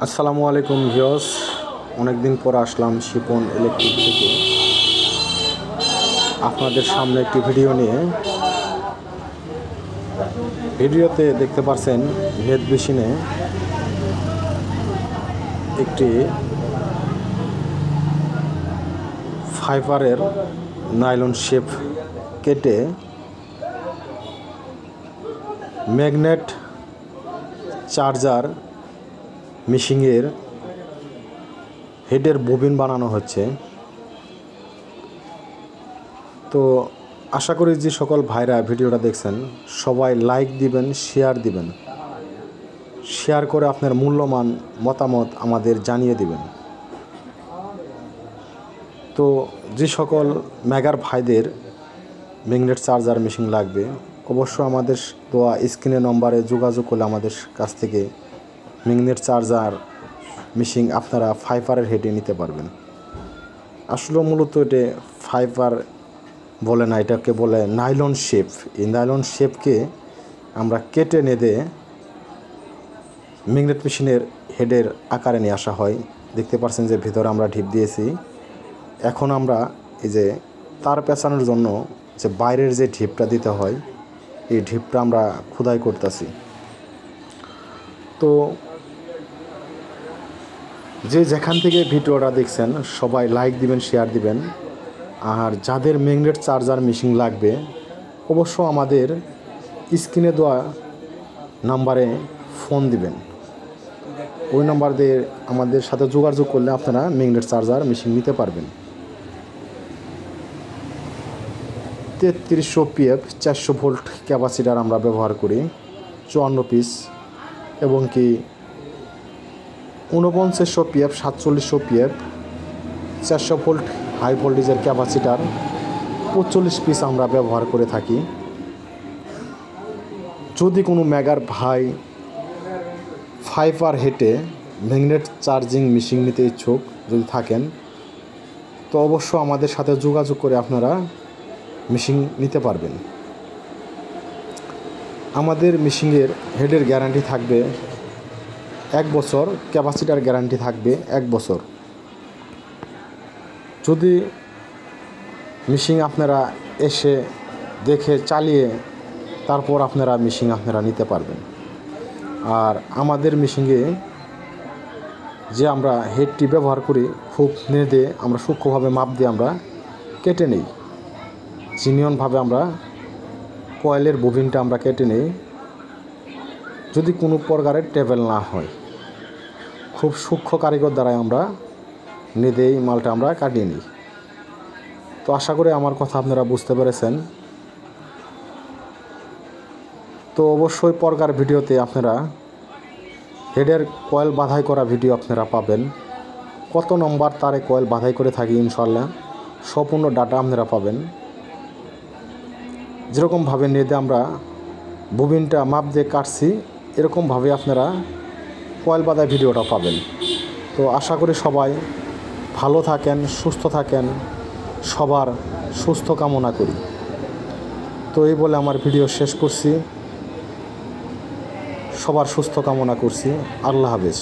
আসসালামু আলাইকুম ভিউয়ার্স, অনেকদিন পর আসলাম শিপন ইলেকট্রিক থেকে আপনাদের সামনে একটি ভিডিও নিয়ে। ভিডিওতে দেখতে পাচ্ছেন ভেদ মেশিনে একটি ফাইবারের নাইলন শেপ কেটে ম্যাগনেট চার্জার মেশিনের হেডের ববিন বানানো হচ্ছে। তো আশা করি যে সকল ভাইরা ভিডিওটা দেখছেন সবাই লাইক দিবেন, শেয়ার দিবেন, শেয়ার করে আপনার মূল্যবান মতামত আমাদের জানিয়ে দিবেন। তো যে সকল মেগার ভাইদের ম্যাগনেট চার্জার মেশিন লাগবে অবশ্য আমাদের দেওয়া স্ক্রিনের নম্বরে যোগাযোগ করলে আমাদের কাছ থেকে ম্যাগনেট চার্জার মেশিন আপনারা ফাইবারের হেডে নিতে পারবেন। আসলে মূলত এটা ফাইবার বলে না, এটাকে বলে নাইলন শেপ। এই নাইলন শেপকে আমরা কেটে নেদে ম্যাগনেট মেশিনের হেডের আকারে নিয়ে আসা হয়। দেখতে পাচ্ছেন যে ভিতরে আমরা ঢিপ দিয়েছি। এখন আমরা এই যে তার পেঁচানোর জন্য যে বাইরের যে ঢিপটা দিতে হয় এই ঢিপটা আমরা খোদাই করতেছি। তো যে যেখান থেকে ভিডিওটা দেখছেন সবাই লাইক দিবেন, শেয়ার দিবেন। আর যাদের ম্যাগনেট চার্জার মেশিন লাগবে অবশ্য আমাদের স্ক্রিনে দেওয়া নাম্বারে ফোন দিবেন। ওই নাম্বার দিয়ে আমাদের সাথে যোগাযোগ করলে আপনারা ম্যাগনেট চার্জার মেশিন নিতে পারবেন। 3300 PF 400 ভোল্ট ক্যাপাসিটার আমরা ব্যবহার করি 54 পিস, এবং কি 4900 PF 4700 PF 400 ভোল্ট হাই ভোল্টেজের ক্যাপাসিটার 45 পিস আমরা ব্যবহার করে থাকি। যদি কোনো মেগার ভাই ফাইবার হেডে ম্যাগনেট চার্জিং মেশিন নিতে ইচ্ছুক যদি থাকেন তো অবশ্য আমাদের সাথে যোগাযোগ করে আপনারা মেশিন নিতে পারবেন। আমাদের মেশিনের হেডের গ্যারান্টি থাকবে 1 বছর, ক্যাপাসিটার গ্যারান্টি থাকবে 1 বছর। যদি মেশিন আপনারা এসে দেখে চালিয়ে তারপর আপনারা মেশিন আপনারা নিতে পারবেন। আর আমাদের মেশিনে যে আমরা হেডটি ব্যবহার করি খুব নেদে আমরা সূক্ষ্মভাবে মাপ দিয়ে আমরা কেটে নিই। জিনিয়নভাবে আমরা কয়েলের ববিনটা আমরা কেটে নিই, যদি কোনো প্রকারের টেবেল না হয়। খুব সূক্ষ্ম কারিগর দ্বারাই আমরা নেদেই মালটা আমরা কাটিয়ে নিই। তো আশা করি আমার কথা আপনারা বুঝতে পেরেছেন। তো অবশ্যই পরকার ভিডিওতে আপনারা হেডের কয়েল বাঁধাই করা ভিডিও আপনারা পাবেন। কত নম্বর তারে কয়েল বাঁধাই করে থাকি ইনশাল্লাহ সম্পূর্ণ ডাটা আপনারা পাবেন। যেরকমভাবে নেদে আমরা ববিনটা মাপ দিয়ে কাটছি এরকমভাবে আপনারা কয়েল বাঁধাই ভিডিওটা পাবেন। তো আশা করি সবাই ভালো থাকেন, সুস্থ থাকেন, সবার সুস্থ কামনা করি। তো এই বলে আমার ভিডিও শেষ করছি। সবার সুস্থ কামনা করছি। আল্লাহ হাফেজ।